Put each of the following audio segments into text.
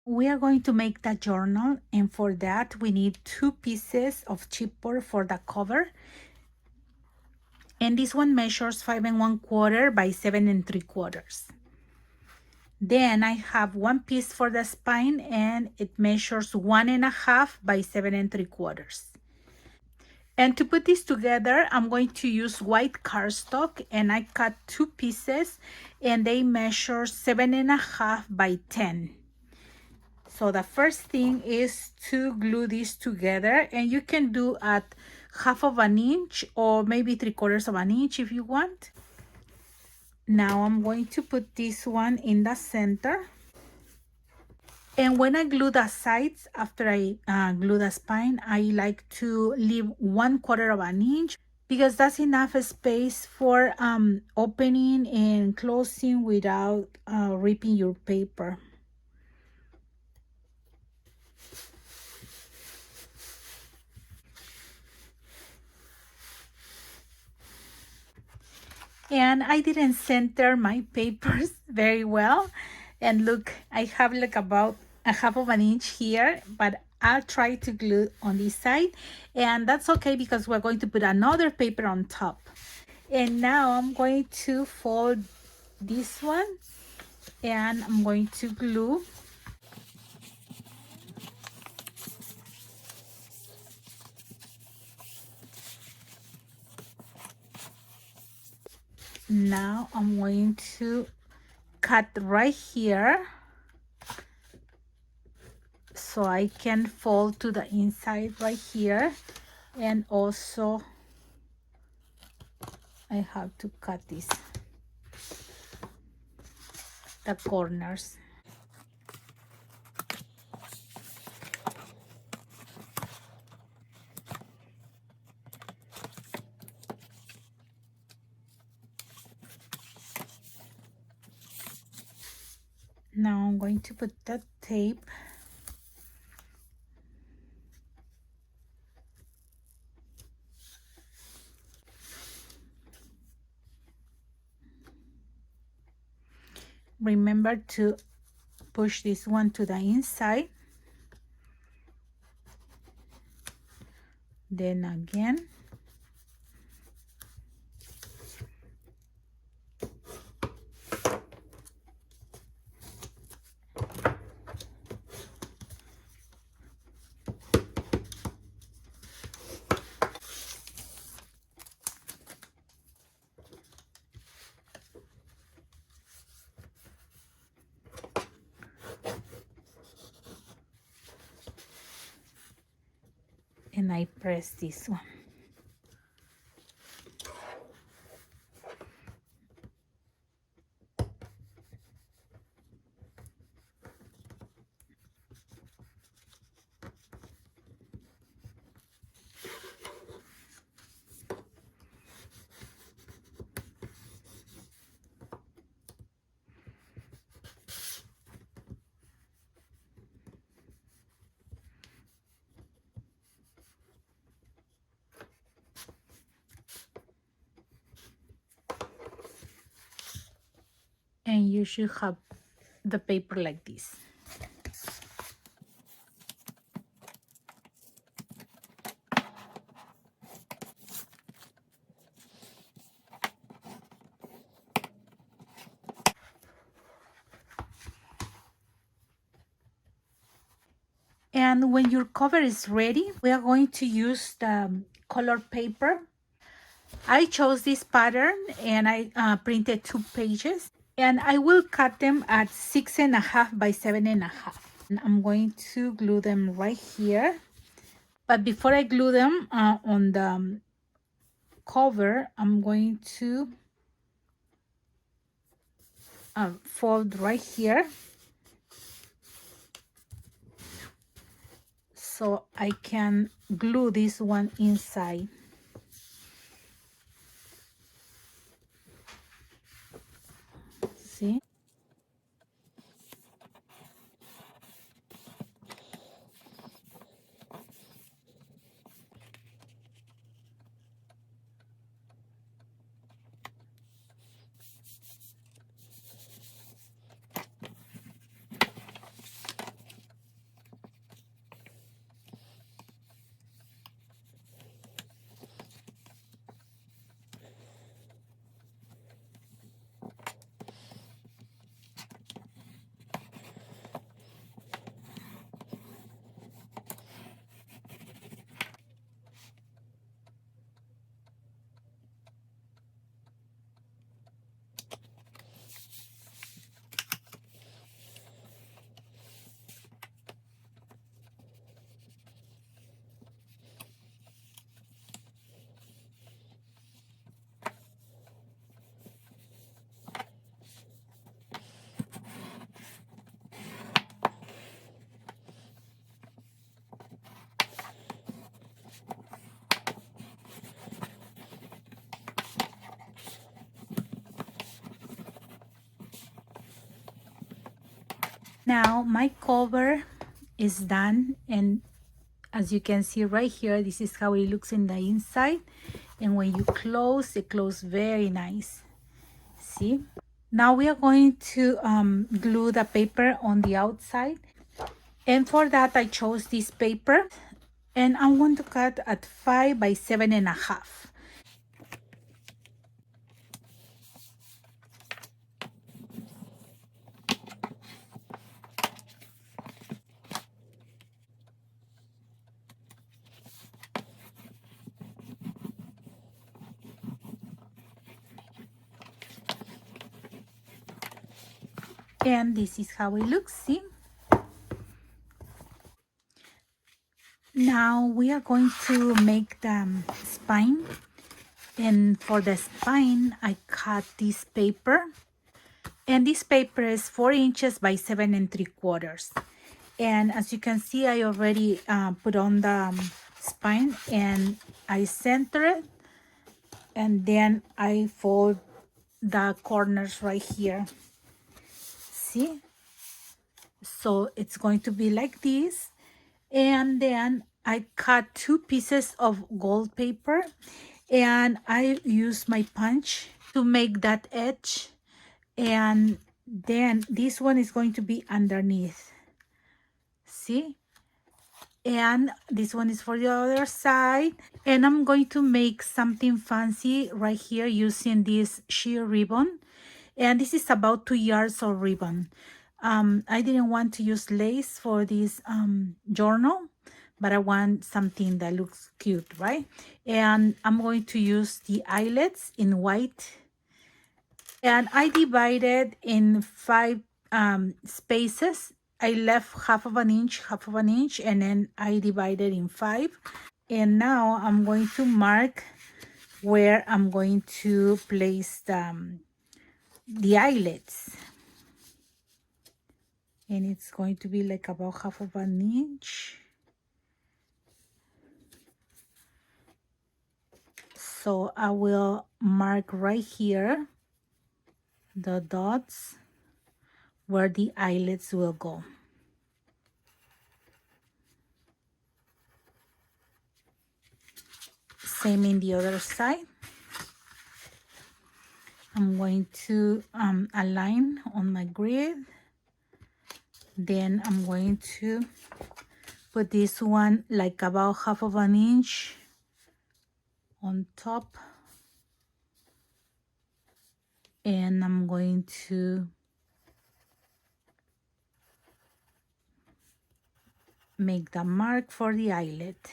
We are going to make the journal, and for that we need 2 pieces of chipboard for the cover. And this one measures 5 1/4 by 7 3/4. Then I have 1 piece for the spine, and it measures 1 1/2 by 7 3/4. And to put this together, I'm going to use white cardstock, and I cut 2 pieces, and they measure 7 1/2 by 10. So the first thing is to glue this together, and you can do at 1/2 of an inch or maybe 3/4 of an inch if you want. Now I'm going to put this one in the center. And when I glue the sides, after I glue the spine, I like to leave 1/4 of an inch because that's enough space for opening and closing without ripping your paper. And I didn't center my papers very well. And look, I have like about 1/2 of an inch here, but I'll try to glue on this side. And that's okay because we're going to put another paper on top. And now I'm going to fold this one, and I'm going to glue. Now I'm going to cut right here so I can fold to the inside right here, and also I have to cut the corners. Now I'm going to put the tape. Remember to push this one to the inside. Then again. And I press this one. And you should have the paper like this. And when your cover is ready, we are going to use the color paper. I chose this pattern, and I printed 2 pages, and I will cut them at 6 1/2 by 7 1/2. And I'm going to glue them right here. But before I glue them on the cover, I'm going to fold right here so I can glue this one inside. See? Now my cover is done, and as you can see right here, this is how it looks in the inside, and when you close, it closes very nice. See? Now we are going to glue the paper on the outside, and for that I chose this paper, and I want to cut at 5 by 7.5. And this is how it looks. See? Now we are going to make the spine, and for the spine I cut this paper, and this paper is 4 inches by 7 3/4. And as you can see, I already put on the spine, and I center it, and then I fold the corners right here. See? So it's going to be like this, and then I cut 2 pieces of gold paper, and I use my punch to make that edge, and then this one is going to be underneath. See? And this one is for the other side, and I'm going to make something fancy right here using this sheer ribbon, and this is about 2 yards of ribbon. I didn't want to use lace for this journal, but I want something that looks cute, right? And I'm going to use the eyelets in white, and I divided in 5 spaces. I left half of an inch, and then I divided in 5. And now I'm going to mark where I'm going to place the eyelets. And it's going to be like about half of an inch. So I will mark right here the dots where the eyelets will go. Same in the other side. I'm going to align on my grid. Then I'm going to put this one like about half of an inch on top, and I'm going to make the mark for the eyelet.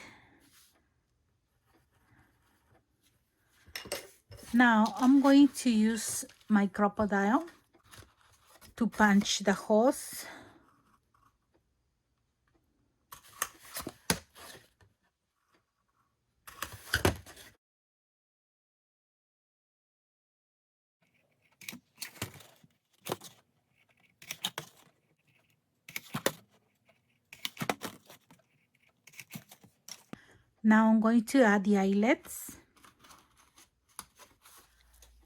Now I'm going to use my crocodile to punch the holes. Now I'm going to add the eyelets.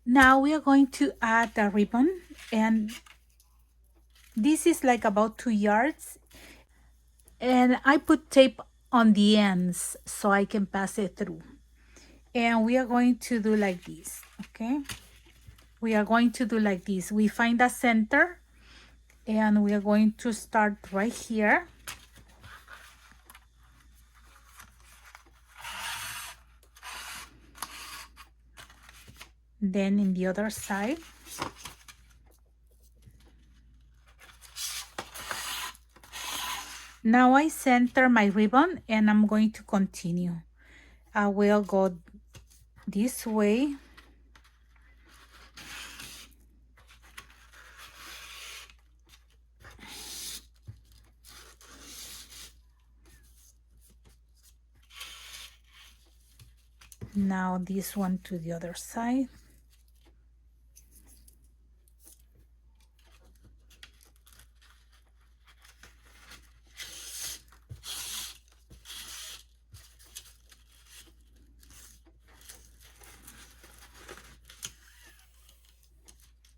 Now we are going to add the ribbon, and this is like about 2 yards, and I put tape on the ends so I can pass it through. And we are going to do like this, okay? We are going to do like this. We find the center, and we are going to start right here. Then in the other side. Now I center my ribbon, and I'm going to continue. I will go this way. Now this one to the other side.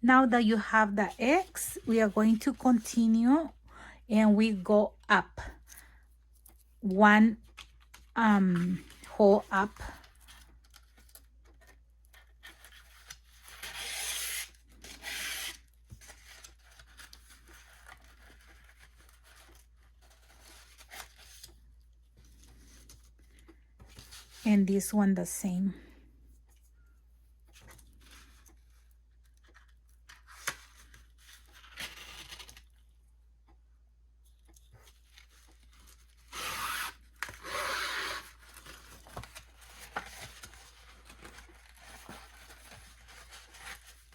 Now that you have the X, we are going to continue and we go up one hole up. And this one the same.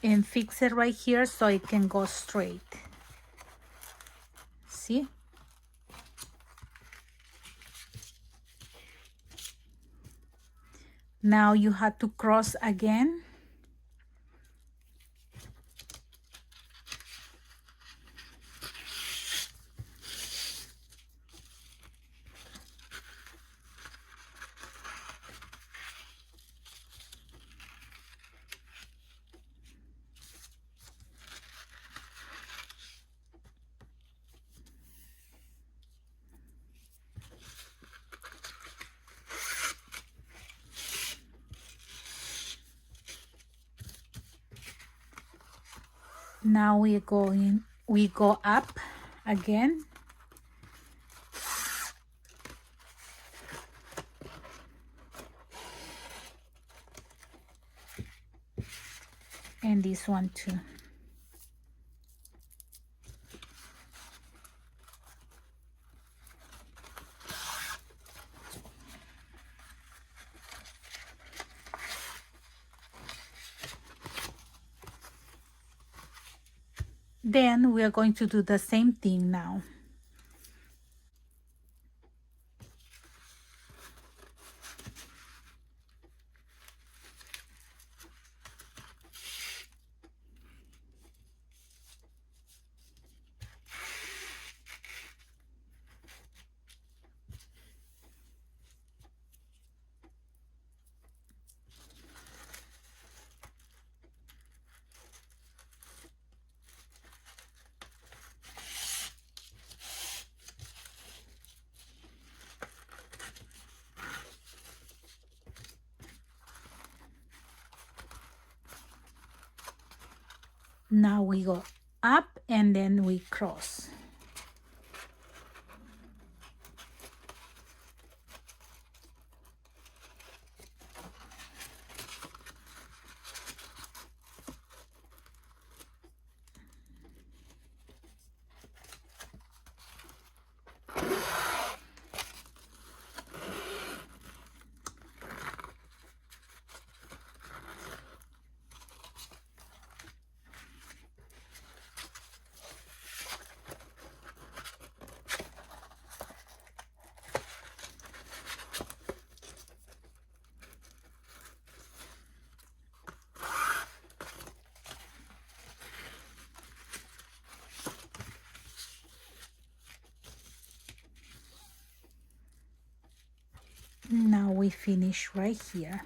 And fix it right here so it can go straight. See? Now you have to cross again. Now we go up again. And this one too. Then we are going to do the same thing now. Now we go up and then we cross. Now we finish right here.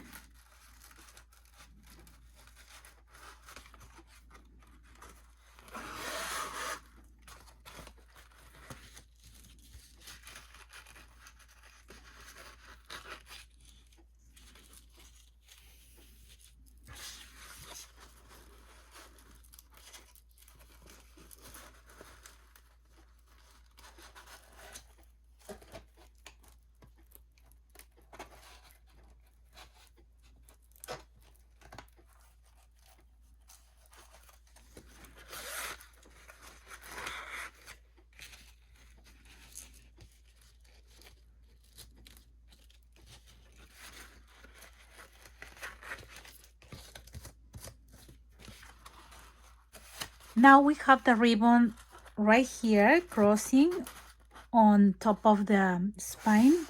Now we have the ribbon right here crossing on top of the spine,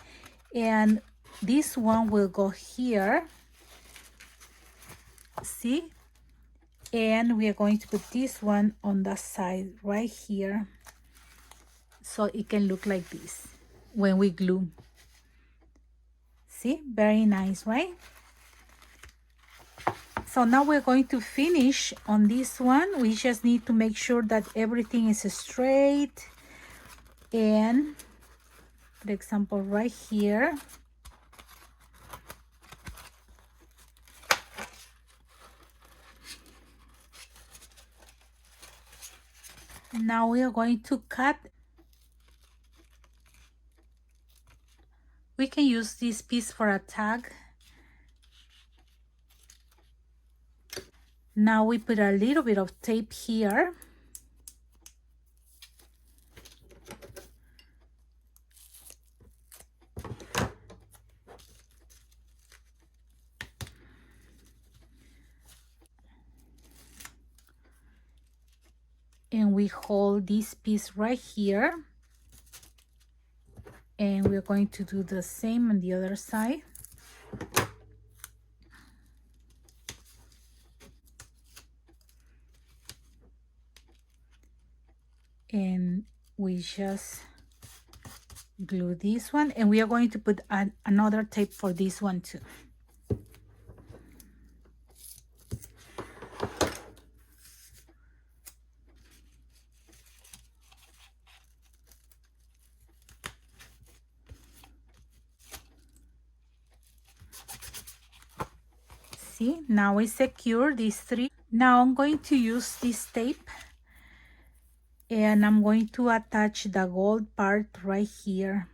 and this one will go here. See? And we are going to put this one on the side right here so it can look like this when we glue. See? Very nice, right? So now we're going to finish on this one. We just need to make sure that everything is straight And for example, right here, now we are going to cut. We can use this piece for a tag. Now we put a little bit of tape here. And we hold this piece right here. And we're going to do the same on the other side. And we just glue this one, and we are going to put another tape for this one too. See, now we secure these three. Now I'm going to use this tape, and I'm going to attach the gold part right here.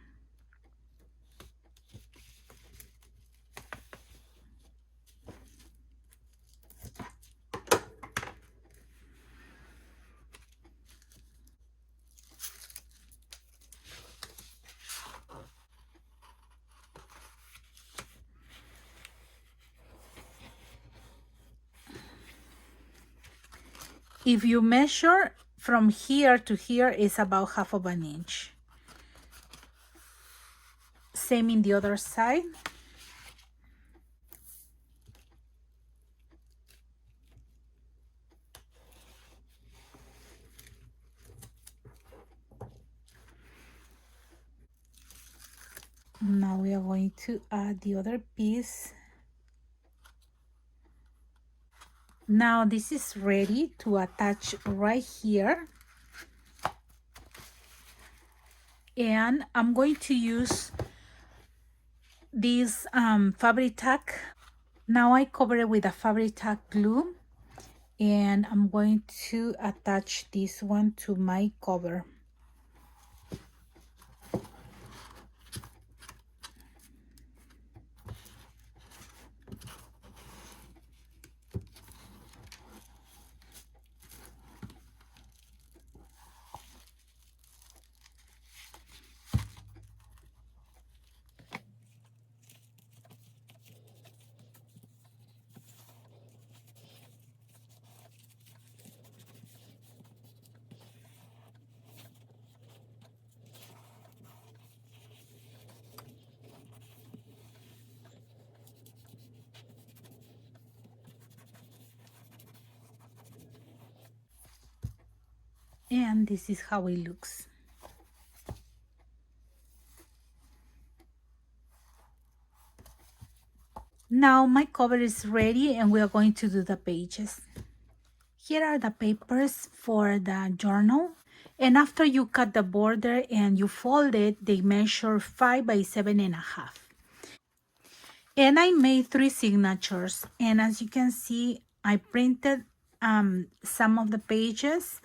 If you measure from here to here, is about 1/2 inch. Same in the other side. Now we are going to add the other piece. Now this is ready to attach right here. And I'm going to use this fabric tack. Now I cover it with a fabric tack glue, and I'm going to attach this one to my cover. And this is how it looks. Now my cover is ready, and we are going to do the pages. Here are the papers for the journal. And after you cut the border and you fold it, they measure 5 by 7.5. And I made 3 signatures. And as you can see, I printed some of the pages,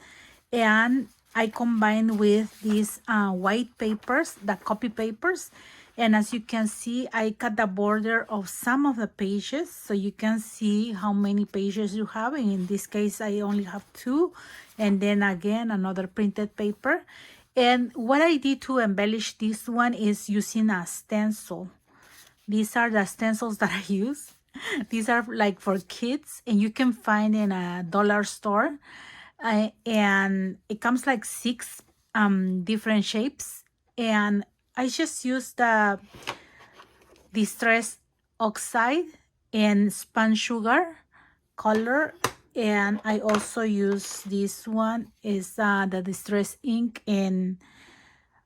and I combined with these white papers, the copy papers. And as you can see, I cut the border of some of the pages, so you can see how many pages you have. And in this case, I only have 2. And then again, another printed paper. And what I did to embellish this one is using a stencil. These are the stencils that I use. These are like for kids, and you can find in a dollar store. And it comes like 6 different shapes. And I just use the distress oxide and spun sugar color. And I also use this one is the distress ink and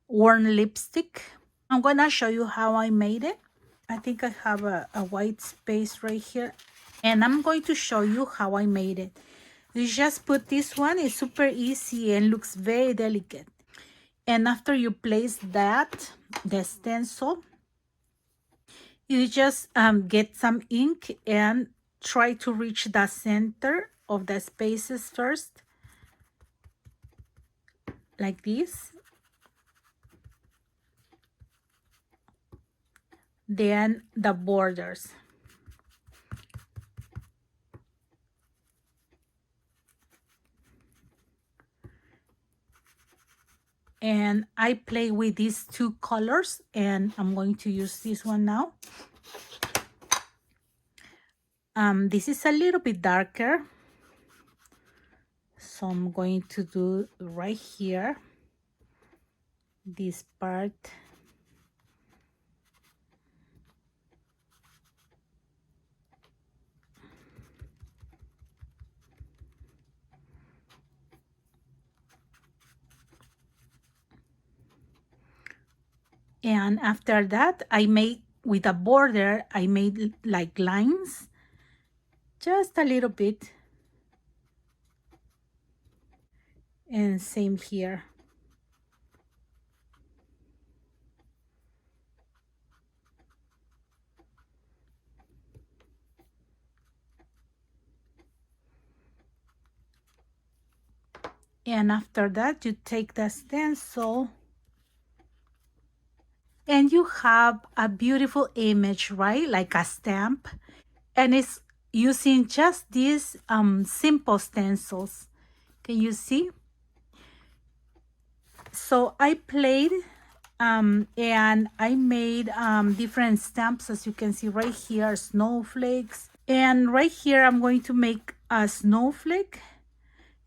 worn lipstick. I'm gonna show you how I made it. I think I have a white space right here, and I'm going to show you how I made it. You just put this one, it's super easy and looks very delicate. And after you place that, the stencil, you just get some ink and try to reach the center of the spaces first, like this. Then the borders. And I play with these two colors, and I'm going to use this one now. This is a little bit darker, so I'm going to do right here, this part. And after that, I made, with a border, I made like lines, just a little bit. And same here. And after that, you take the stencil and you have a beautiful image, right? Like a stamp. And it's using just these simple stencils. Can you see? So I played and I made different stamps, as you can see right here, snowflakes. And right here, I'm going to make a snowflake.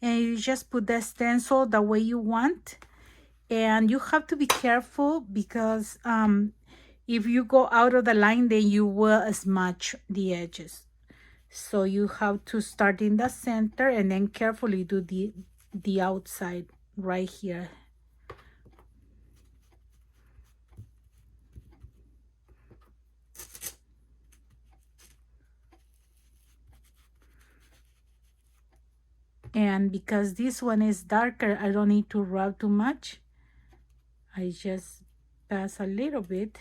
And you just put the stencil the way you want. And you have to be careful because if you go out of the line, then you will smudge the edges. So you have to start in the center and then carefully do the outside right here. And because this one is darker, I don't need to rub too much. I just pass a little bit.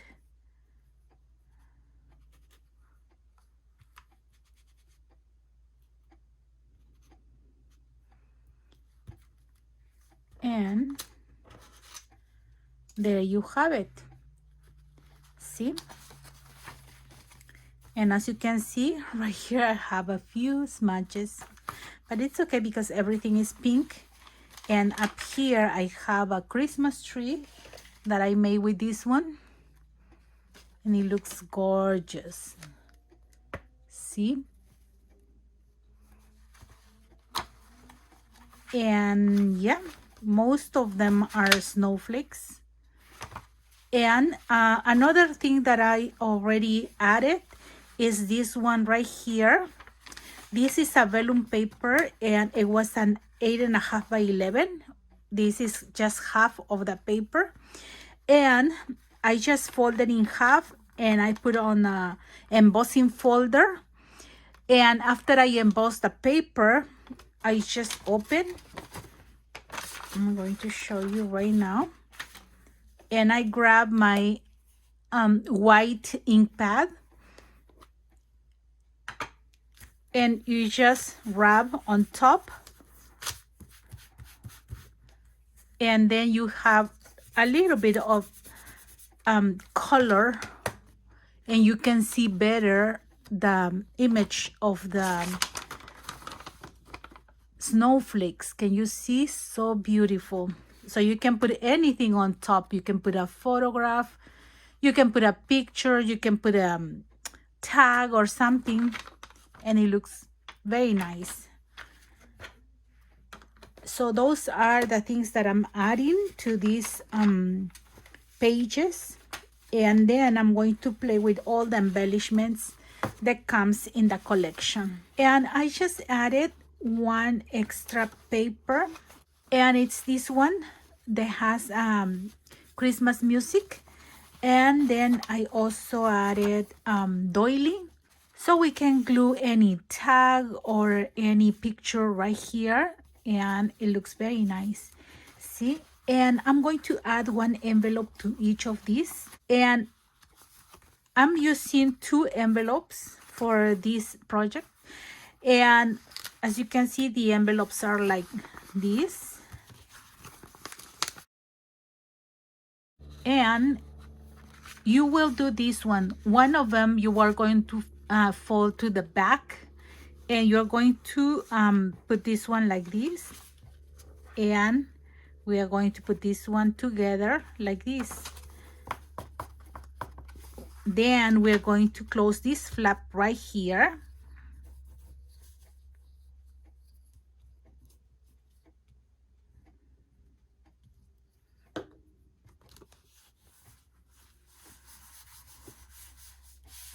And there you have it. See? And as you can see, right here I have a few smudges. But it's okay because everything is pink. And up here I have a Christmas tree that I made with this one. And it looks gorgeous. See? And yeah, most of them are snowflakes. And another thing that I already added is this one right here. This is a vellum paper and it was an 8.5 by 11. This is just half of the paper. And I just folded in half and I put on a embossing folder. And after I emboss the paper, I just open. I'm going to show you right now. And I grab my white ink pad. And you just rub on top. And then you have a little bit of color. And you can see better the image of the snowflakes. Can you see? So beautiful. So you can put anything on top. You can put a photograph. You can put a picture. You can put a tag or something. And it looks very nice. So those are the things that I'm adding to these pages. And then I'm going to play with all the embellishments that comes in the collection. And I just added one extra paper. And it's this one that has Christmas music. And then I also added doily. So we can glue any tag or any picture right here. And it looks very nice. See? And I'm going to add one envelope to each of these. And I'm using 2 envelopes for this project. And as you can see, the envelopes are like this. And you will do this one. One of them you are going to fold to the back, and you're going to put this one like this, and we are going to put this one together like this. Then we're going to close this flap right here.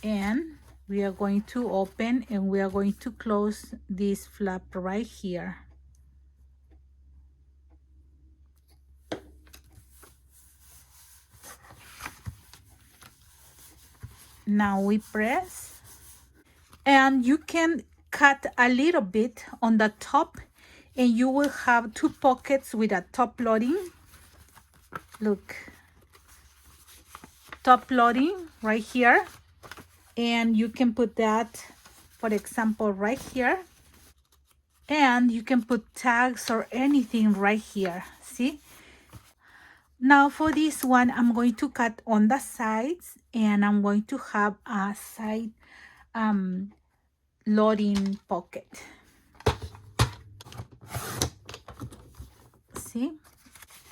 And we are going to open, and we are going to close this flap right here. Now we press, and you can cut a little bit on the top, and you will have 2 pockets with a top loading. Look, top loading right here. And you can put that, for example, right here. And you can put tags or anything right here. See? Now for this one, I'm going to cut on the sides, and I'm going to have a side loading pocket. See?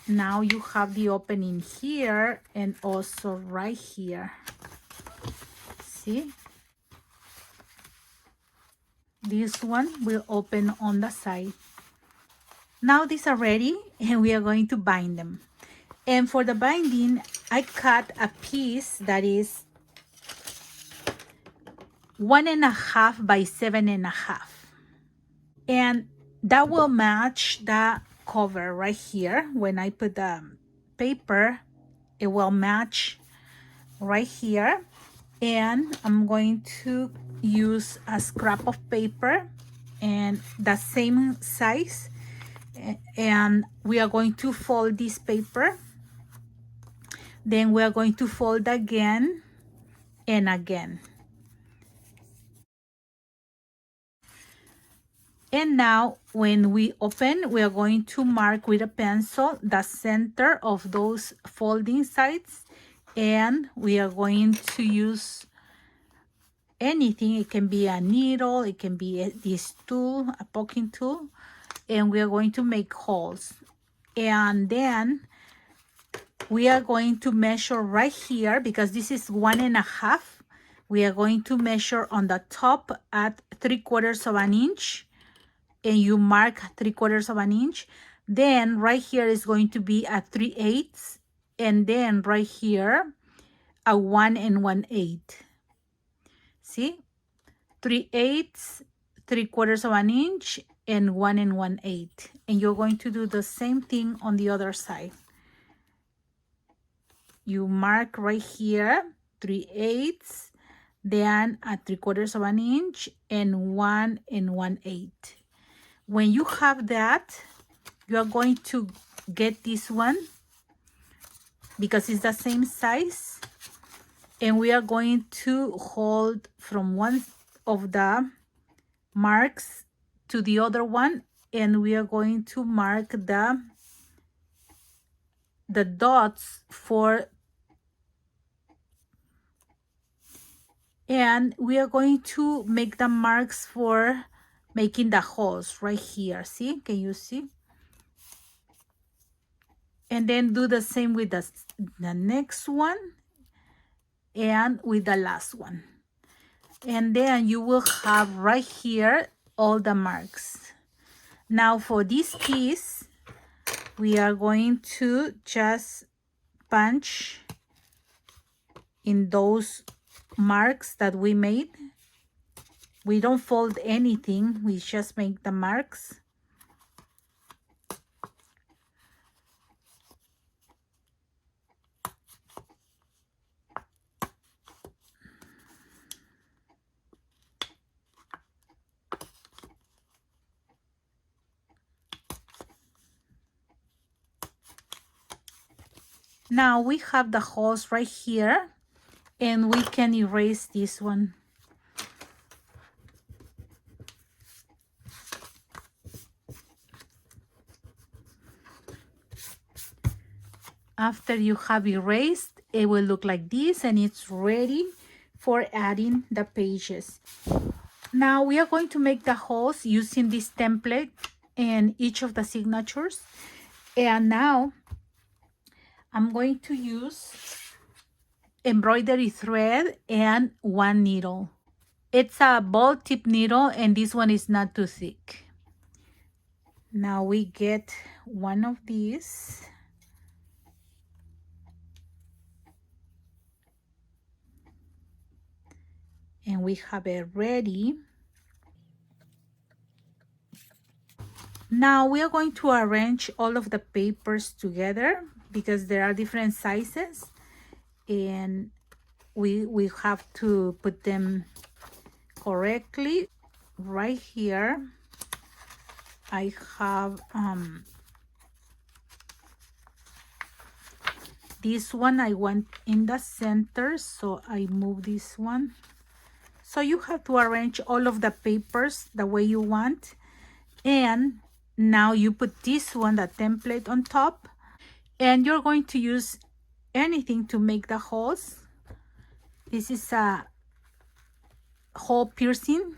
Now you have the opening here and also right here. See? This one will open on the side. Now these are ready, and we are going to bind them. And for the binding, I cut a piece that is 1.5 by 7.5. And that will match the cover right here. When I put the paper, it will match right here. And I'm going to use a scrap of paper and the same size. And we are going to fold this paper. Then we are going to fold again and again. And now when we open, we are going to mark with a pencil the center of those folding sides. And we are going to use anything. It can be a needle, it can be this tool, a poking tool. And we are going to make holes. And then we are going to measure right here, because this is 1.5. We are going to measure on the top at 3/4 of an inch. And you mark 3/4 of an inch. Then right here is going to be at 3/8. And then right here, a 1 1/8. See? 3/8, 3/4 of an inch, and 1 1/8. And you're going to do the same thing on the other side. You mark right here 3/8, then at 3/4 of an inch, and 1 1/8. When you have that, you are going to get this one because it's the same size, and we are going to hold from one of the marks to the other one, and we are going to mark the dots for, and we are going to make the marks for making the holes right here. See? Can you see? And then do the same with the next one and with the last one. And then you will have right here all the marks. Now for this piece, we are going to just punch in those marks that we made. We don't fold anything, we just make the marks. Now we have the holes right here, and we can erase this one. After you have erased, it will look like this, and it's ready for adding the pages. Now we are going to make the holes using this template and each of the signatures. And now I'm going to use embroidery thread and one needle. It's a ball tip needle, and this one is not too thick. Now we get one of these. And we have it ready. Now we are going to arrange all of the papers together because there are different sizes, and we have to put them correctly. Right here I have this one. I want in the center, so I move this one. So you have to arrange all of the papers the way you want. And now you put this one, the template, on top, and you're going to use anything to make the holes. This is a hole piercing,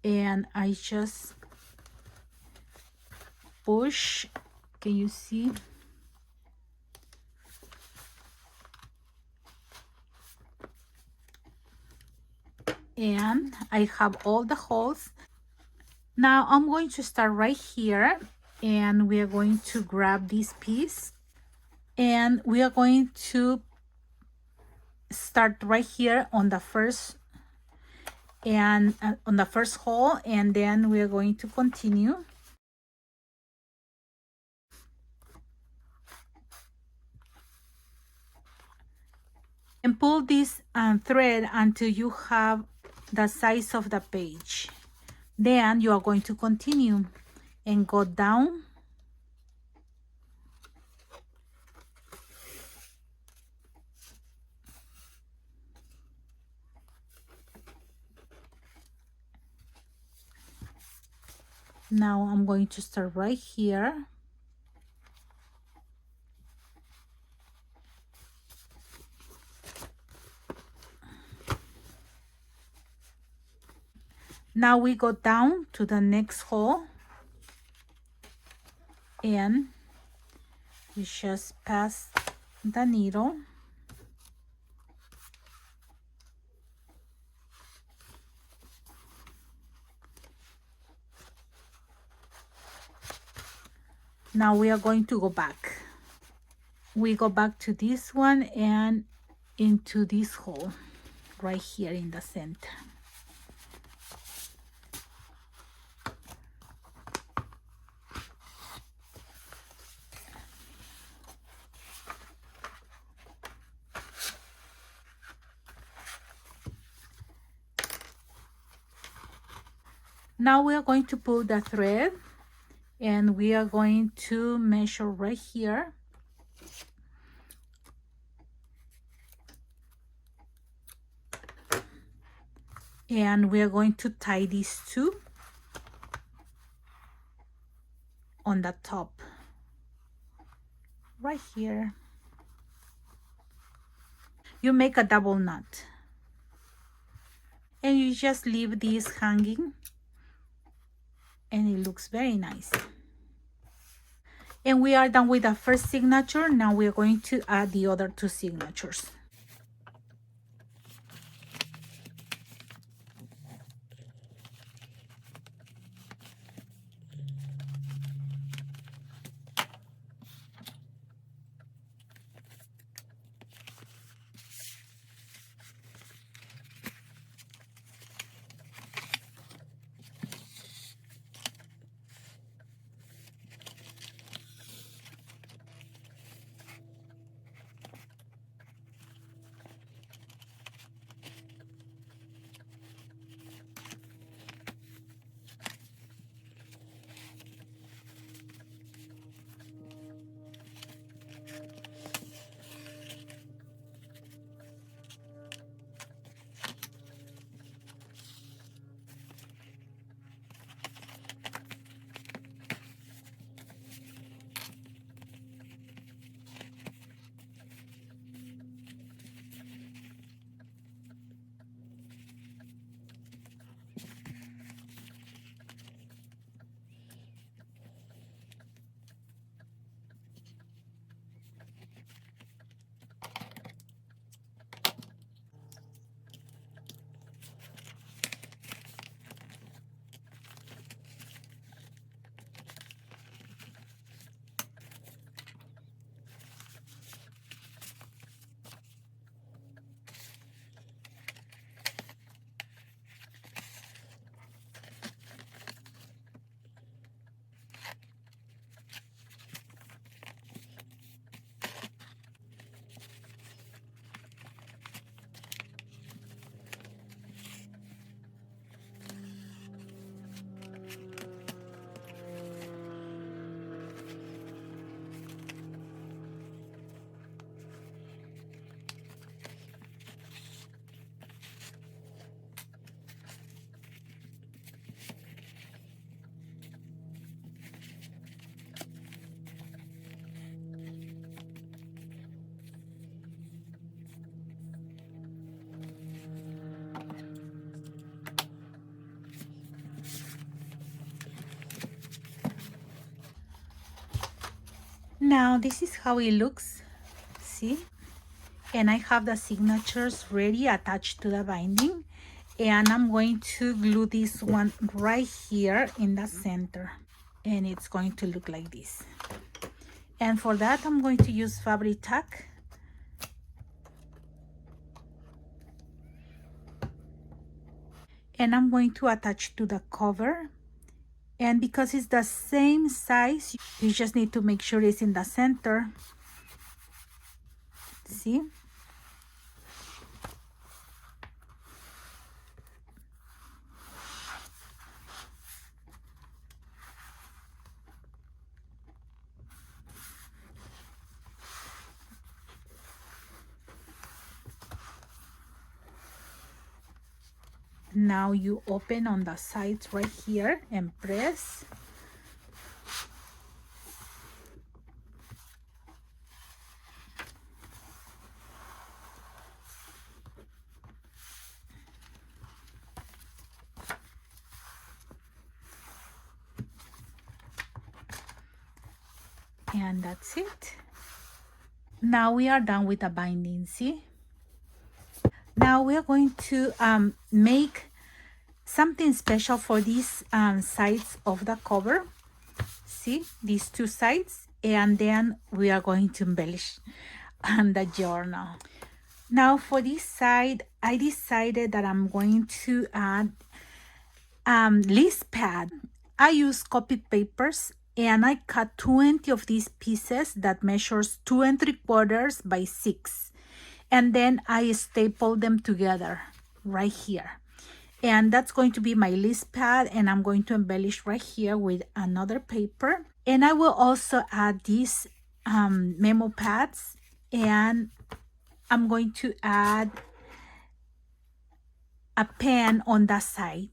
and I just push. Can you see? And I have all the holes. Now I'm going to start right here, and we are going to grab this piece, and we are going to start right here on the first and on the first hole, and then we are going to continue. And pull this thread until you have the size of the page. Then you are going to continue and go down. Now I'm going to start right here. Now we go down to the next hole, and we just pass the needle. Now we are going to go back. We go back to this one and into this hole right here in the center. Now we are going to pull the thread, and we are going to measure right here. And we are going to tie these two on the top right here. You make a double knot, and you just leave these hanging, and it looks very nice. And we are done with the first signature. Now we are going to add the other two signatures. Now this is how it looks, see? And I have the signatures ready attached to the binding, and I'm going to glue this one right here in the center, and it's going to look like this. And for that I'm going to use fabric tack, and I'm going to attach to the cover. And because it's the same size, you just need to make sure it's in the center, see? Now you open on the sides right here and press. And that's it. Now we are done with the binding, see? Now we are going to make something special for these sides of the cover, see, these two sides, and then we are going to embellish on the journal. Now for this side, I decided that I'm going to add list pad. I use copied papers, and I cut 20 of these pieces that measures 2 3/4 by 6, and then I staple them together right here. And that's going to be my list pad, and I'm going to embellish right here with another paper. And I will also add these memo pads, and I'm going to add a pen on that side.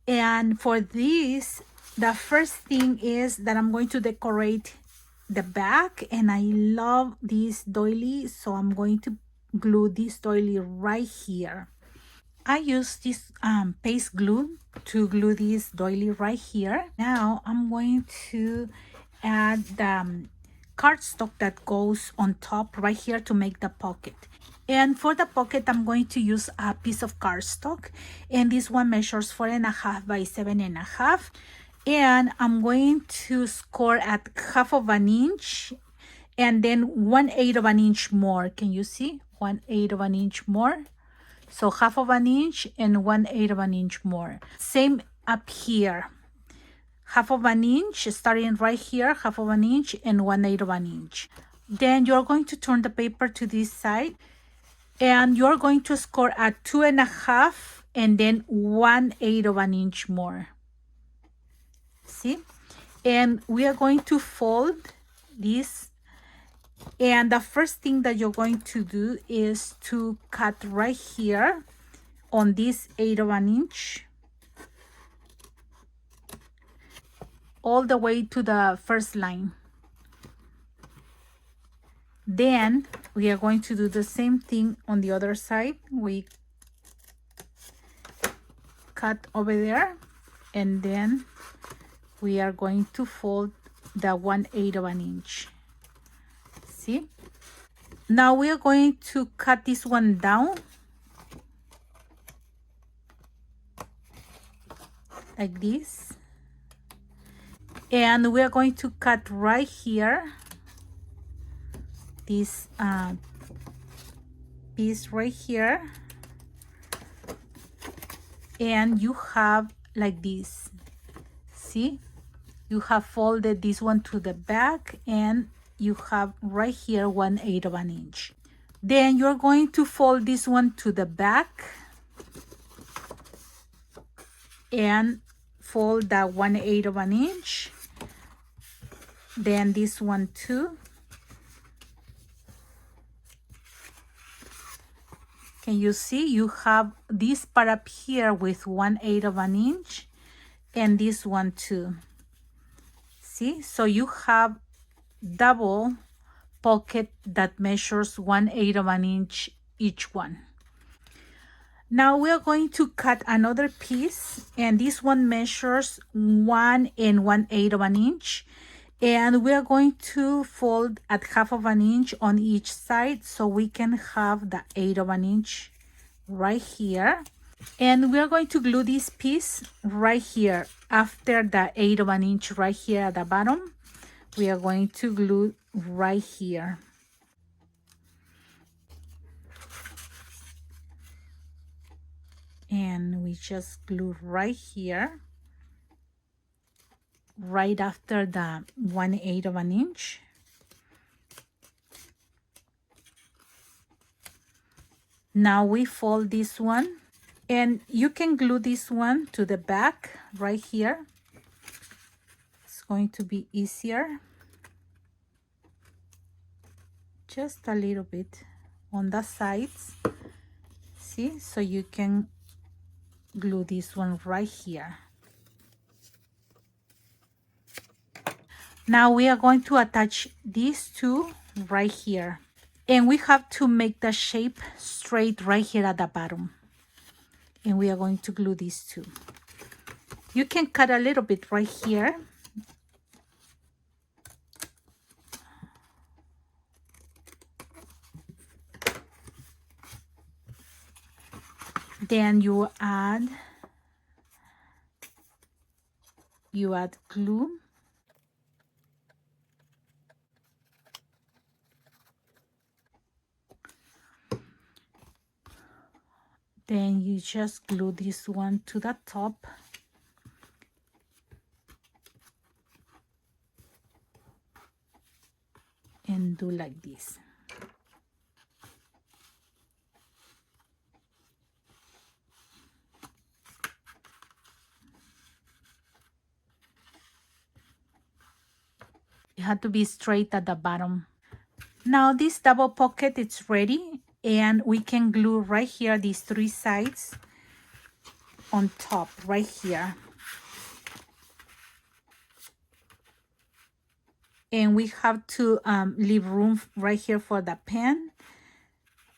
And for this, the first thing is that I'm going to decorate the back, and I love this doily, so I'm going to glue this doily right here. I use this paste glue to glue this doily right here. Now I'm going to add the cardstock that goes on top right here to make the pocket. And for the pocket, I'm going to use a piece of cardstock, and this one measures 4.5 by 7.5. And I'm going to score at 1/2 of an inch, and then 1/8 of an inch more. Can you see? 1/8 of an inch more. So 1/2 of an inch and 1/8 of an inch more. Same up here. 1/2 of an inch, starting right here, 1/2 of an inch and 1/8 of an inch. Then you're going to turn the paper to this side, and you're going to score at 2.5 and then 1/8 of an inch more. See? And we are going to fold this. And the first thing that you're going to do is to cut right here on this 1/8 of an inch all the way to the first line. Then we are going to do the same thing on the other side. We cut over there, and then we are going to fold the 1/8 of an inch. See? Now we are going to cut this one down like this, and we are going to cut right here this piece right here, and you have like this. See, you have folded this one to the back, and you have right here 1/8 of an inch. Then you're going to fold this one to the back and fold that 1/8 of an inch. Then this one too. Can you see? You have this part up here with 1/8 of an inch, and this one too. See? So you have double pocket that measures 1/8 of an inch each one. Now we are going to cut another piece, and this one measures 1 1/8 of an inch, And we are going to fold at 1/2 inch on each side so we can have the 1/8 inch right here. And we are going to glue this piece right here after the 1/8 inch right here at the bottom. We are going to glue right here. And we just glue right here, right after the 1/8 inch. Now we fold this one, and you can glue this one to the back right here. It's going to be easier. Just a little bit on the sides. See, so you can glue this one right here. Now we are going to attach these two right here. And we have to make the shape straight right here at the bottom. And we are going to glue these two. You can cut a little bit right here. Then you add glue. Then you just glue this one to the top. And do like this. You have to be straight at the bottom. Now this double pocket is ready, and we can glue right here these three sides on top right here. And we have to leave room right here for the pen,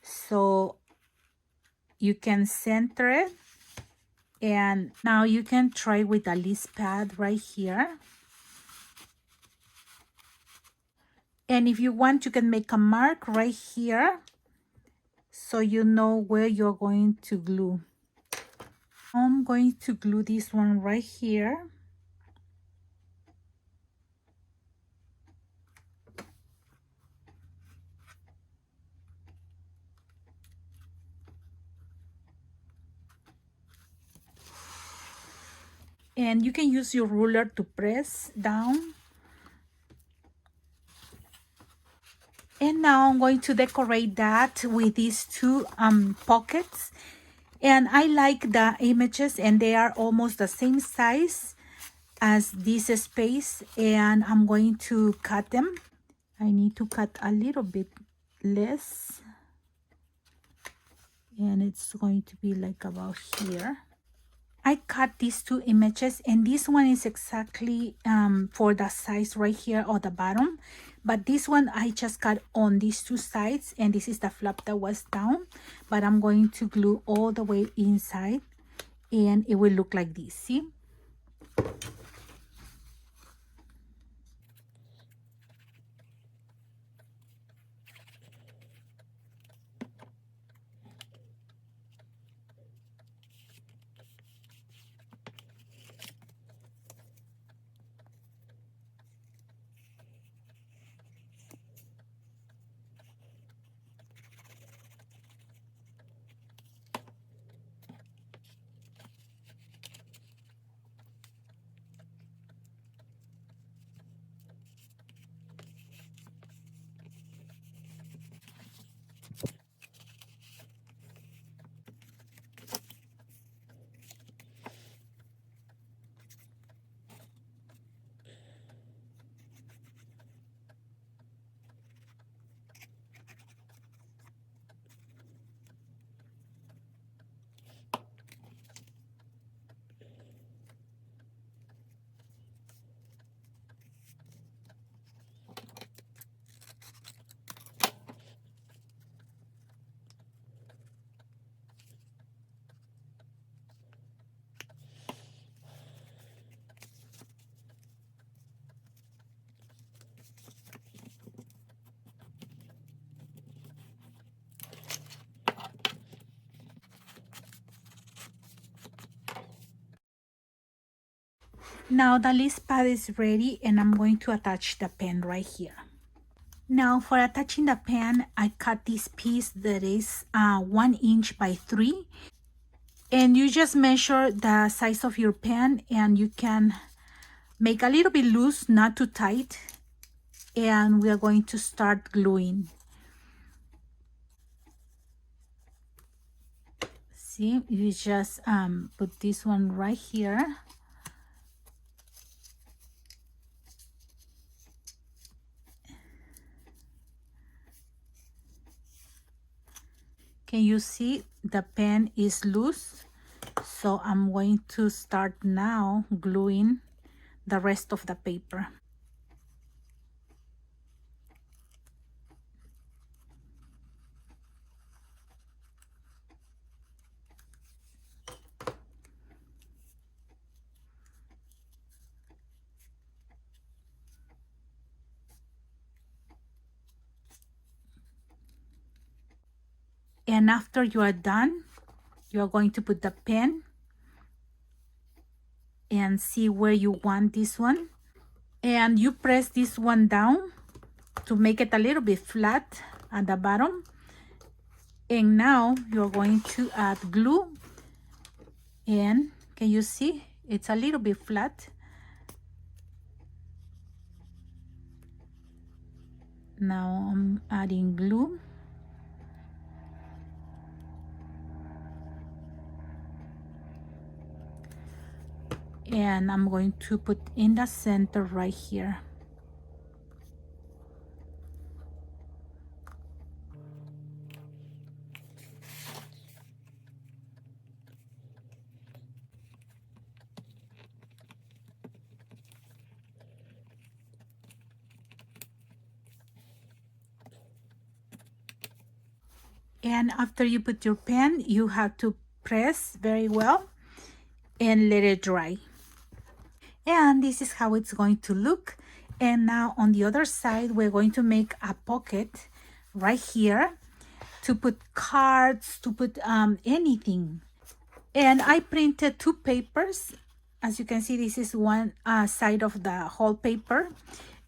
so you can center it. And now you can try with a list pad right here. And if you want, you can make a mark right here so you know where you're going to glue. I'm going to glue this one right here. And you can use your ruler to press down. And now I'm going to decorate that with these two pockets. And I like the images, and they are almost the same size as this space. And I'm going to cut them. I need to cut a little bit less. And it's going to be like about here. I cut these two images, and this one is exactly for the size right here on the bottom, but this one I just cut on these two sides, and this is the flap that was down, but I'm going to glue all the way inside, and it will look like this. See? Now the list pad is ready and I'm going to attach the pen right here. Now for attaching the pen, I cut this piece that is 1 inch by 3. And you just measure the size of your pen and you can make a little bit loose, not too tight. And we are going to start gluing. See, you just put this one right here. Can you see the pen is loose? So I'm going to start now gluing the rest of the paper. And after you are done, you are going to put the pen and see where you want this one. And you press this one down to make it a little bit flat at the bottom. And now you're going to add glue. And can you see? It's a little bit flat. Now I'm adding glue. And I'm going to put in the center right here. And after you put your pen, you have to press very well and let it dry. And this is how it's going to look. And now on the other side, we're going to make a pocket right here to put cards, to put anything. And I printed 2 papers. As you can see, this is one side of the whole paper.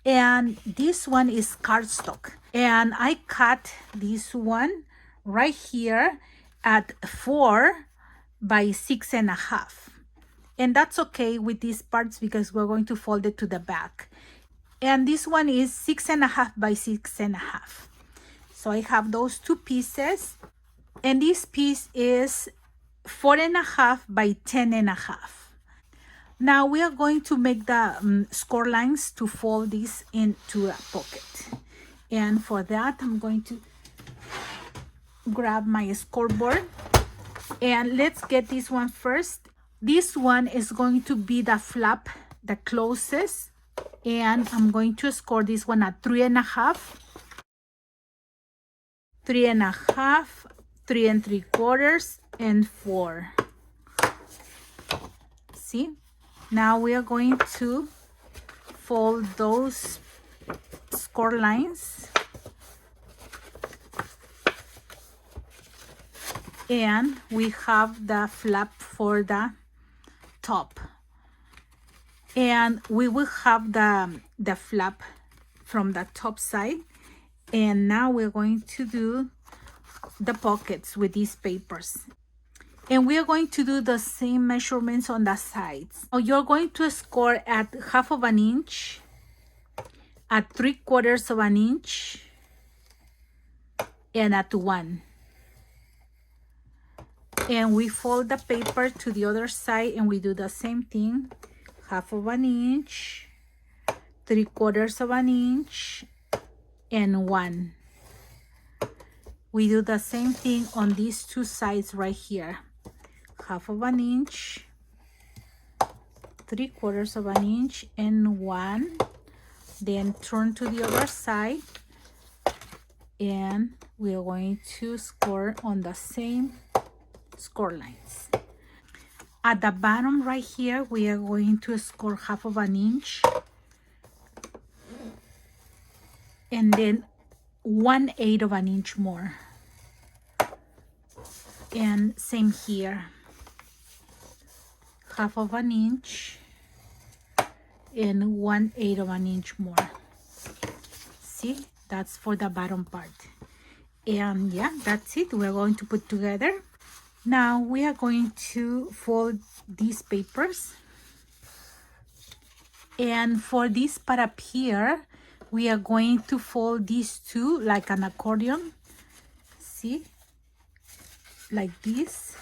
And this one is cardstock. And I cut this one right here at 4 by 6.5. And that's okay with these parts because we're going to fold it to the back. And this one is 6.5 by 6.5. So I have those 2 pieces. And this piece is 4.5 by 10.5. Now we are going to make the score lines to fold this into a pocket. And for that, I'm going to grab my scoreboard. And let's get this one first. This one is going to be the flap, the closest. And I'm going to score this one at 3.5, 3.5, 3 3/4, and 4. See? Now we are going to fold those score lines. And we have the flap for the top. And we will have the flap from the top side. And now we're going to do the pockets with these papers. And we are going to do the same measurements on the sides. So you're going to score at 1/2 inch, at 3/4 inch, and at 1. And we fold the paper to the other side and we do the same thing. 1/2 inch, 3/4 inch, and 1. We do the same thing on these 2 sides right here. 1/2 inch, 3/4 inch, and 1. Then turn to the other side and we are going to score on the same score lines. At the bottom right here, we are going to score 1/2 inch and then 1/8 inch more. And same here, 1/2 inch and 1/8 of an inch more. See, that's for the bottom part. And yeah, that's it. We're going to put together. Now we are going to fold these papers. And for this part up here, we are going to fold these two like an accordion. See, like this.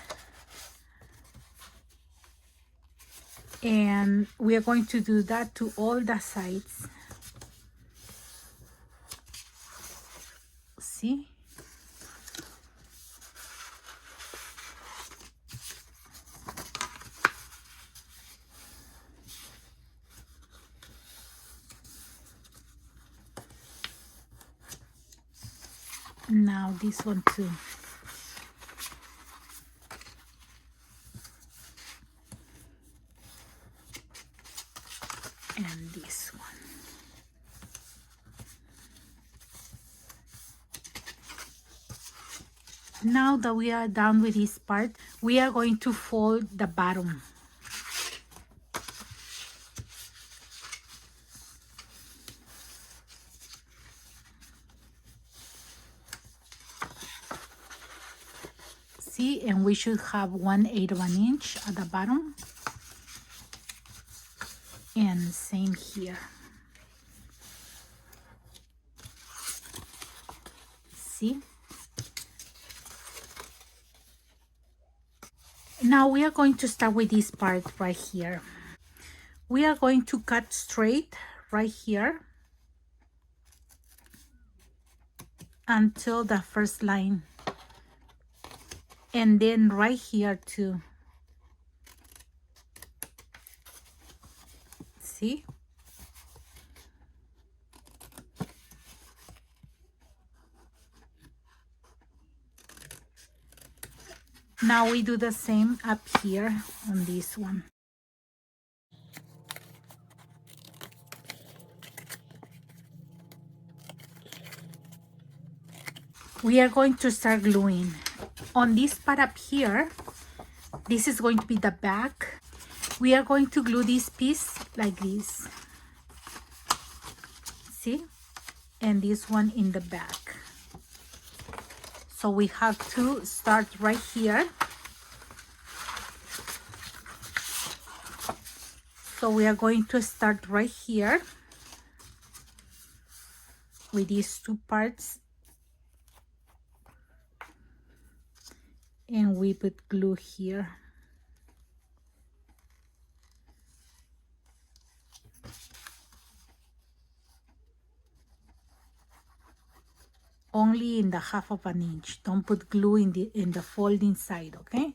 And we are going to do that to all the sides. See? Now this one too. And this one. Now that we are done with this part, we are going to fold the bottom. See, and we should have 1/8 of an inch at the bottom. And same here. See? Now we are going to start with this part right here. We are going to cut straight right here until the first line. And then right here too. See? Now we do the same up here on this one. We are going to start gluing. On this part up here, this is going to be the back. We are going to glue this piece like this. See? And this one in the back. So we have to start right here. So we are going to start right here with these two parts. And we put glue here. Only in the 1/2 of an inch. Don't put glue in the folding side, okay?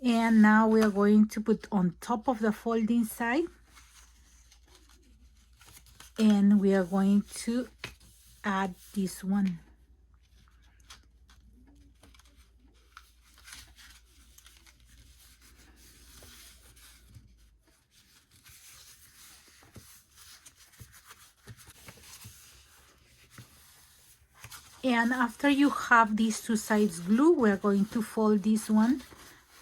And now we are going to put on top of the folding side. And we are going to add this one. And after you have these two sides glue, we're going to fold this one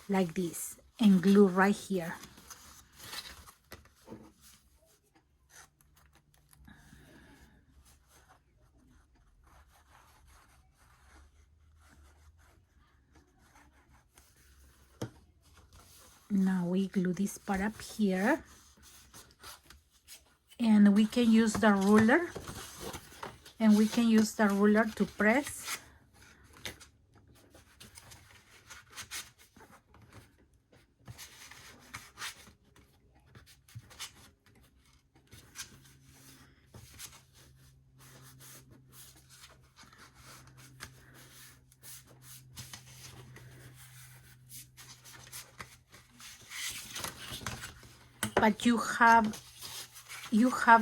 like this and glue right here. Now we glue this part up here. And we can use the ruler. And we can use the ruler to press. But you have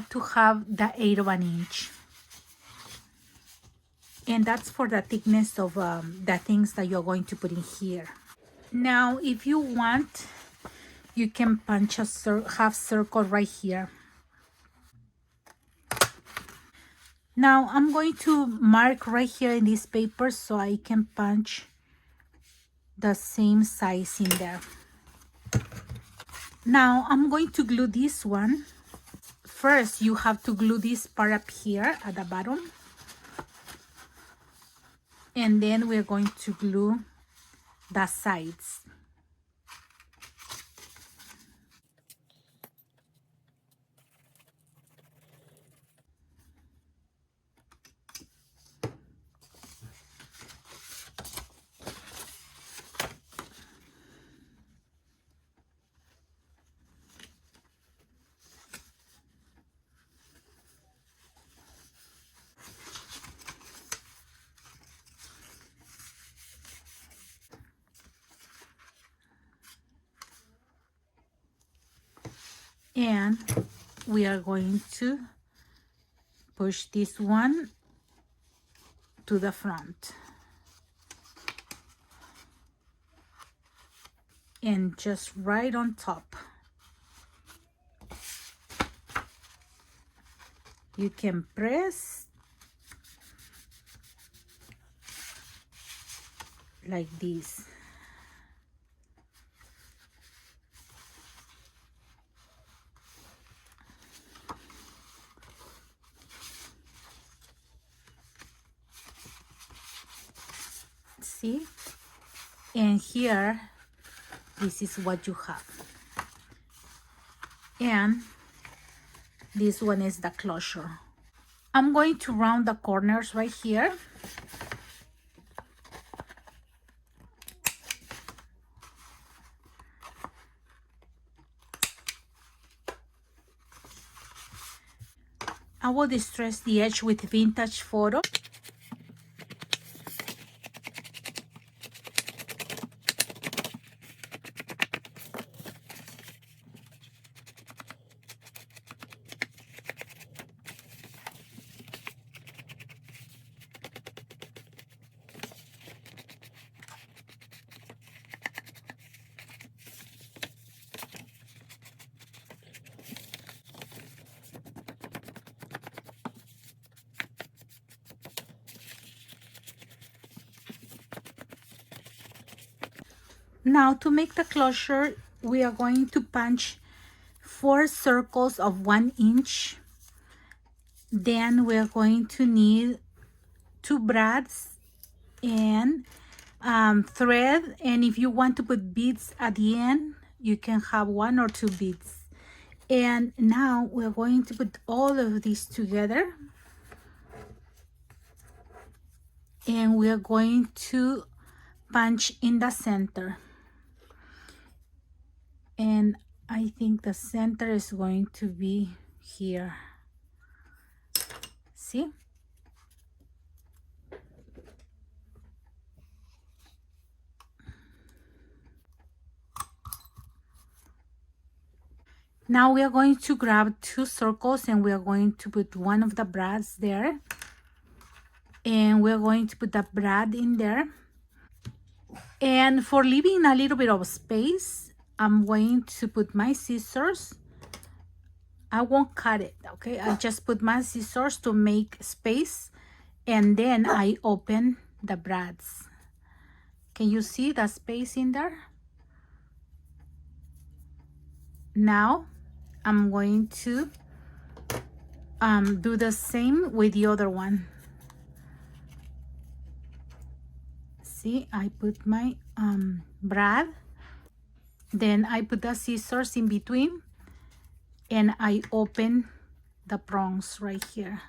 to have the 1/8 of an inch. And that's for the thickness of the things that you're going to put in here. Now, if you want, you can punch a half circle right here. Now, I'm going to mark right here in this paper so I can punch the same size in there. Now, I'm going to glue this one first you have to glue this part up here at the bottom, and then we're going to glue the sides. And we are going to push this one to the front and just right on top. You can press like this. See? And here, this is what you have. And this one is the closure. I'm going to round the corners right here. I will distress the edge with vintage photo. Now to make the closure, we are going to punch 4 circles of 1 inch. Then we are going to need 2 brads and thread, and if you want to put beads at the end, you can have 1 or 2 beads. And now we're going to put all of these together, and we are going to punch in the center. And I think the center is going to be here. See? Now we are going to grab 2 circles and we are going to put one of the brads there. And we're going to put the brad in there. And for leaving a little bit of space, I'm going to put my scissors. I won't cut it, okay? I just put my scissors to make space, and then I open the brads. Can you see the space in there? Now I'm going to do the same with the other one. See, I put my brad, then I put the scissors in between, and I open the prongs right here.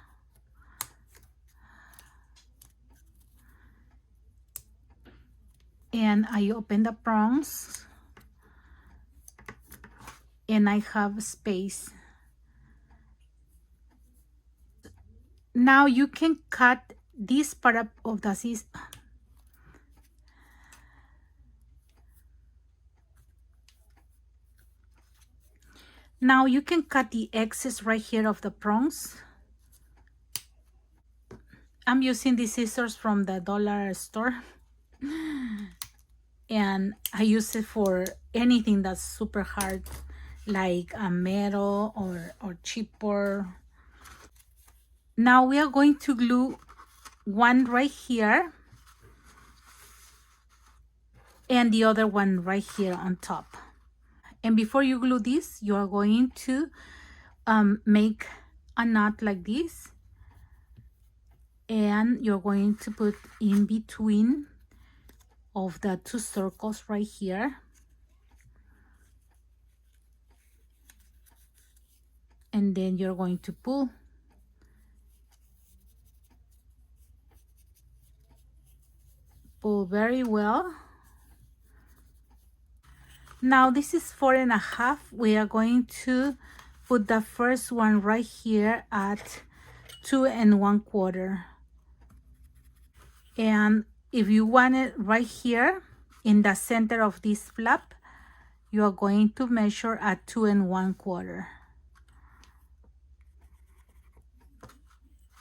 And I open the prongs, and I have space. Now you can cut this part of the scissors. Now you can cut the excess right here of the prongs. I'm using the scissors from the dollar store. And I use it for anything that's super hard, like a metal or chipboard. Now we are going to glue one right here and the other one right here on top. And before you glue this, you are going to make a knot like this, and you're going to put in between of the two circles right here, and then you're going to pull very well. Now this is 4.5. We are going to put the first one right here at 2 1/4. And if you want it right here in the center of this flap, you are going to measure at 2 1/4.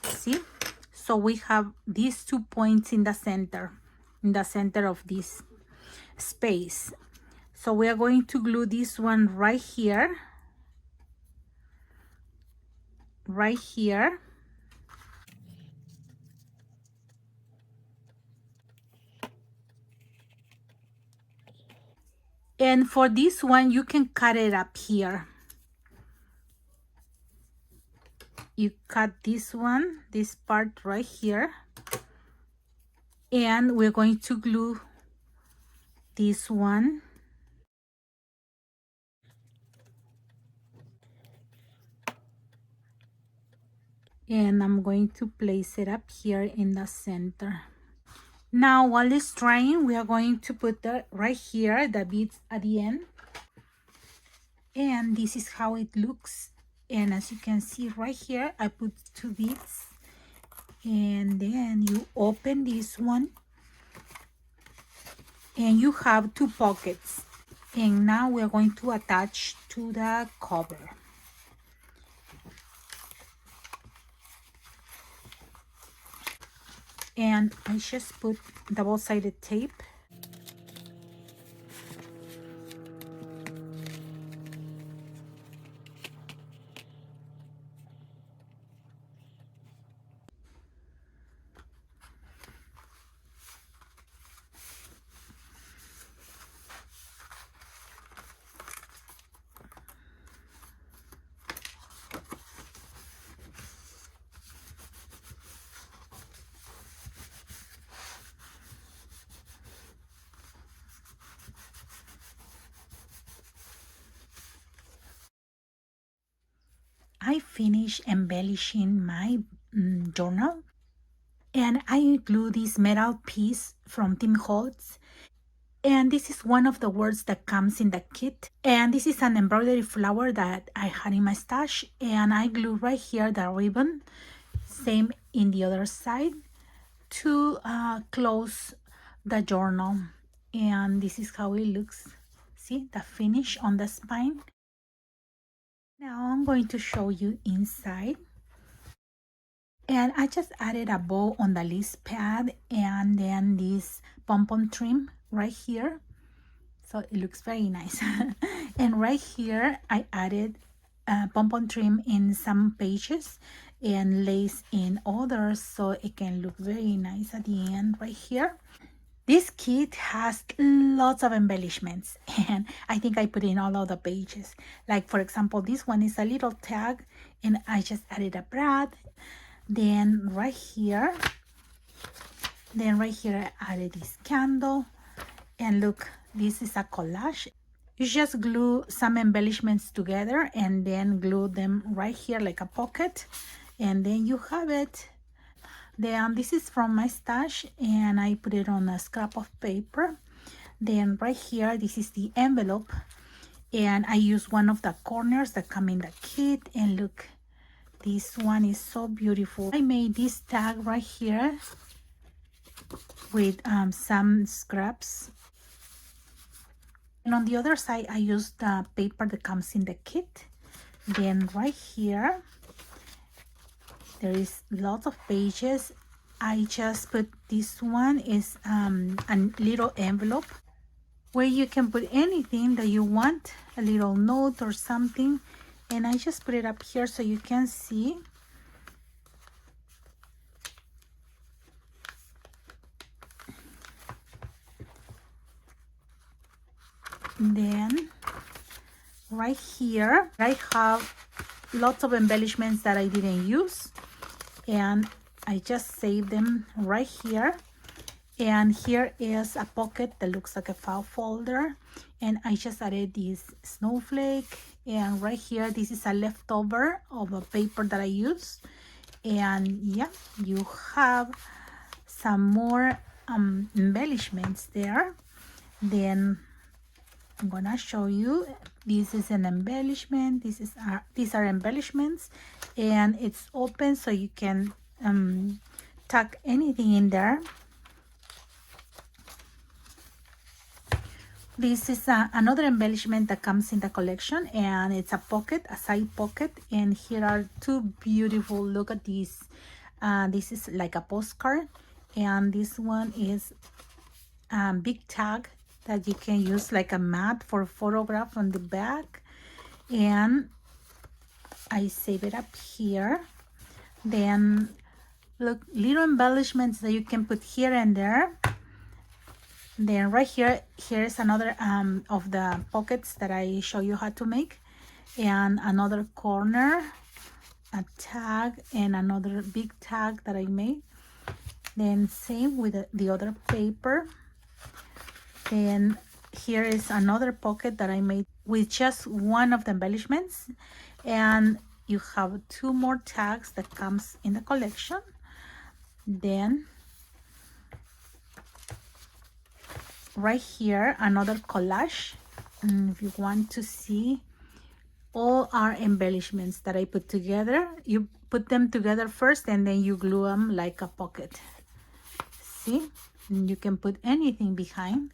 See? So we have these 2 points in the center of this space. So we are going to glue this one right here, and for this one you can cut it up here. You cut this one, this part right here, and we're going to glue this one. And I'm going to place it up here in the center. Now while it's drying, we are going to put right here the beads at the end, and this is how it looks. And as you can see right here, I put 2 beads, and then you open this one and you have 2 pockets. And now we're going to attach to the cover. And I just put double-sided tape. I finished embellishing my journal, and I glue this metal piece from Tim Holtz, and this is one of the words that comes in the kit. And this is an embroidery flower that I had in my stash, and I glue right here the ribbon, same in the other side, to close the journal. And this is how it looks. See the finish on the spine. Now I'm going to show you inside. And I just added a bow on the list pad, and then this pom-pom trim right here. So it looks very nice. And right here I added pom-pom trim in some pages and lace in others, so it can look very nice at the end right here. This kit has lots of embellishments, and I think I put in all of the pages. Like for example, this one is a little tag, and I just added a brad. Then right here I added this candle, and look, this is a collage. You just glue some embellishments together and then glue them right here like a pocket, and then you have it. Then this is from my stash, and I put it on a scrap of paper. Then right here, this is the envelope, and I use one of the corners that come in the kit, and look, this one is so beautiful. I made this tag right here with some scraps, and on the other side I used the paper that comes in the kit. Then right here there is lots of pages. I just put this one is a little envelope where you can put anything that you want, a little note or something, and I just put it up here so you can see. Then right here I have lots of embellishments that I didn't use, and I just saved them right here. And here is a pocket that looks like a file folder, and I just added this snowflake. And right here, this is a leftover of a paper that I used. And yeah, you have some more embellishments there. Then I'm gonna show you, this is an embellishment. These are embellishments, and it's open so you can tuck anything in there. This is another embellishment that comes in the collection, and it's a pocket, a side pocket. And here are two beautiful, look at this. This is like a postcard, and this one is a big tag that you can use like a mat for photograph on the back. And I save it up here. Then look, little embellishments that you can put here and there. Then right here, here's another of the pockets that I show you how to make, and another corner, a tag, and another big tag that I made. Then same with the other paper. Then here is another pocket that I made with just one of the embellishments, and you have two more tags that comes in the collection. Then right here, another collage. If you want to see all our embellishments that I put together, you put them together first and then you glue them like a pocket. See, and you can put anything behind.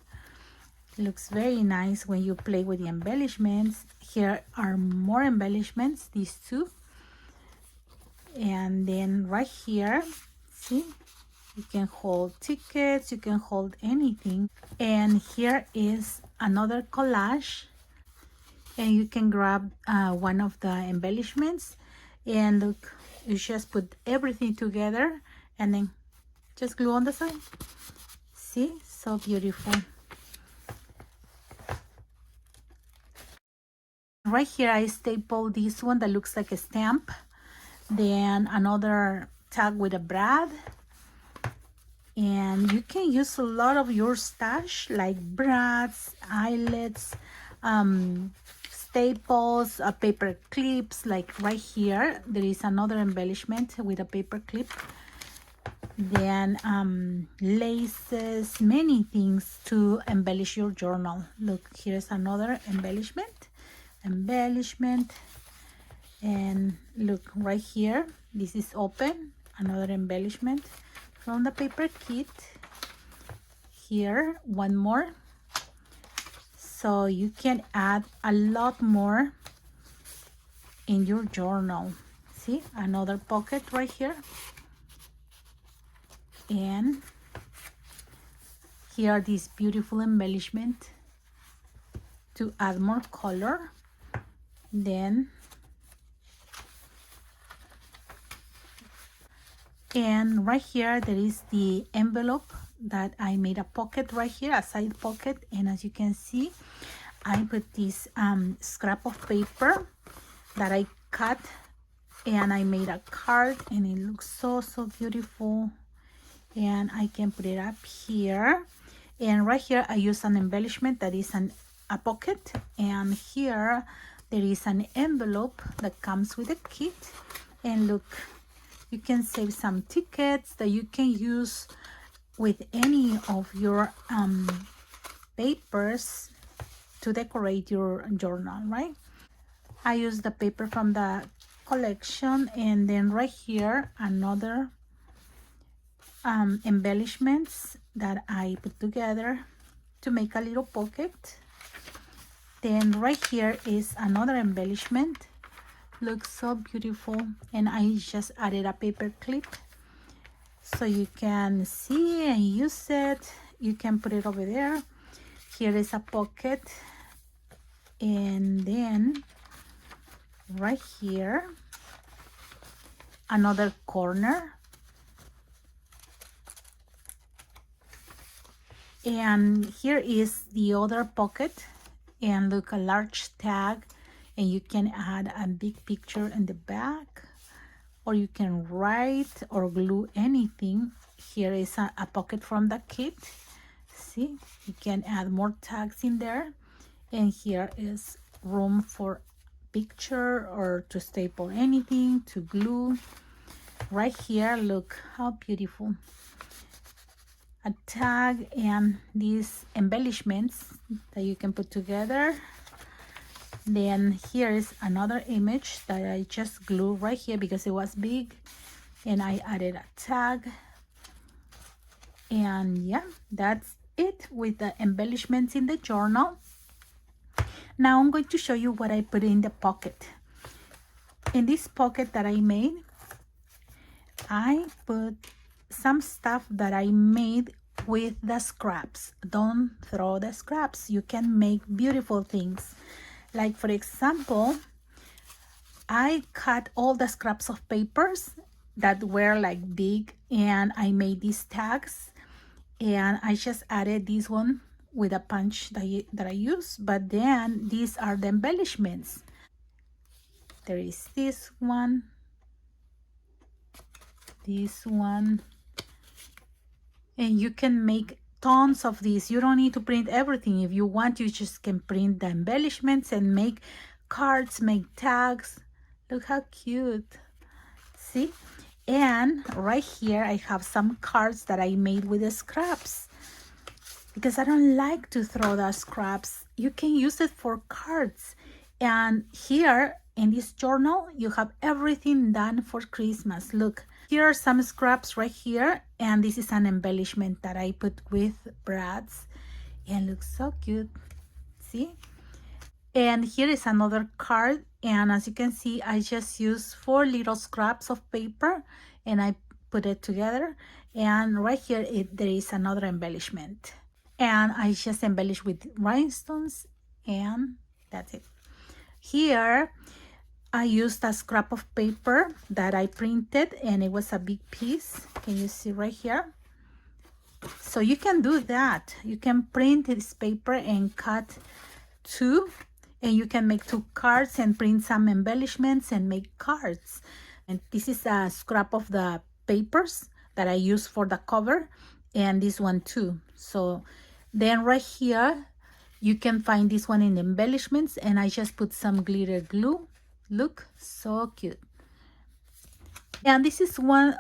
It looks very nice when you play with the embellishments. Here are more embellishments, these two. And then right here, see, you can hold tickets, you can hold anything. And here is another collage, and you can grab one of the embellishments, and look, you just put everything together and then just glue on the side. See, so beautiful. Right here I stapled this one that looks like a stamp, then another tag with a brad. And you can use a lot of your stash like brads, eyelets, staples, paper clips. Like right here there is another embellishment with a paper clip, then laces, many things to embellish your journal. Look, here's another embellishment, and look right here, this is open, another embellishment from the paper kit. Here, one more. So you can add a lot more in your journal. See, another pocket right here. And here are these beautiful embellishment to add more color. Then and right here there is the envelope that I made a pocket right here, a side pocket, and as you can see I put this scrap of paper that I cut and I made a card, and it looks so beautiful. And I can put it up here, and right here I use an embellishment that is a pocket, and here there is an envelope that comes with a kit. And look, you can save some tickets that you can use with any of your papers to decorate your journal, right? I use the paper from the collection, and then right here another embellishments that I put together to make a little pocket. Then right here is another embellishment, looks so beautiful, and I just added a paper clip so you can see and use it. You can put it over there. Here is a pocket, and then right here another corner, and here is the other pocket. And look, a large tag, and you can add a big picture in the back, or you can write or glue anything. Here is a pocket from the kit. See, you can add more tags in there, and here is room for picture or to staple anything, to glue. Right here, look how beautiful. A tag and these embellishments that you can put together. Then here is another image that I just glued right here because it was big, and I added a tag. And yeah, that's it with the embellishments in the journal. Now I'm going to show you what I put in the pocket. In this pocket that I made, I put some stuff that I made with the scraps. Don't throw the scraps. You can make beautiful things. Like, for example, I cut all the scraps of papers that were like big, and I made these tags, and I just added this one with a punch that I use. But then these are the embellishments. There is this one, and you can make tons of these. You don't need to print everything. If you want, you just can print the embellishments and make cards, make tags. Look how cute. See? And right here I have some cards that I made with the scraps, because I don't like to throw the scraps. You can use it for cards. And here in this journal, you have everything done for Christmas. Look, here are some scraps right here, and this is an embellishment that I put with brads, and looks so cute. See? And here is another card, and as you can see, I just used 4 little scraps of paper and I put it together. And right here there is another embellishment, and I just embellish with rhinestones, and that's it. Here I used a scrap of paper that I printed, and it was a big piece. Can you see right here? So you can do that. You can print this paper and cut 2, and you can make 2 cards and print some embellishments and make cards. And this is a scrap of the papers that I use for the cover, and this one too. So then right here you can find this one in embellishments, and I just put some glitter glue. Look, so cute. And this is one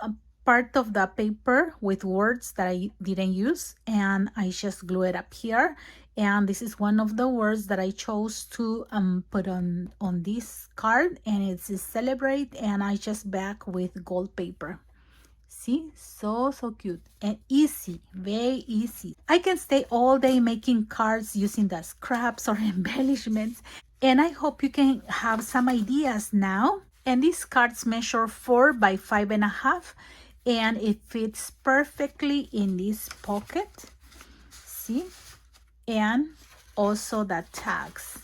part of the paper with words that I didn't use, and I just glue it up here. And this is one of the words that I chose to put on this card, and it's celebrate, and I just back with gold paper. See, so cute and easy, very easy. I can stay all day making cards using the scraps or embellishments, and I hope you can have some ideas now. And these cards measure 4 by 5.5, and it fits perfectly in this pocket. See? And also the tags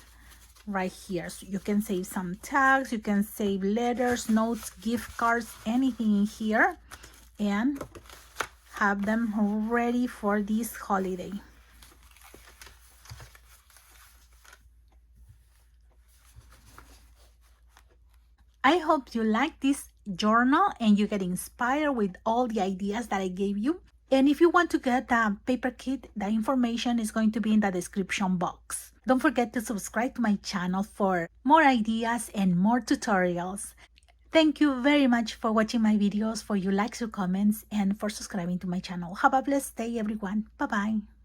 right here, so you can save some tags, you can save letters, notes, gift cards, anything in here, and have them ready for this holiday. I hope you like this journal and you get inspired with all the ideas that I gave you. And if you want to get a paper kit, the information is going to be in the description box. Don't forget to subscribe to my channel for more ideas and more tutorials. Thank you very much for watching my videos, for your likes, your comments, and for subscribing to my channel. Have a blessed day, everyone. Bye-bye.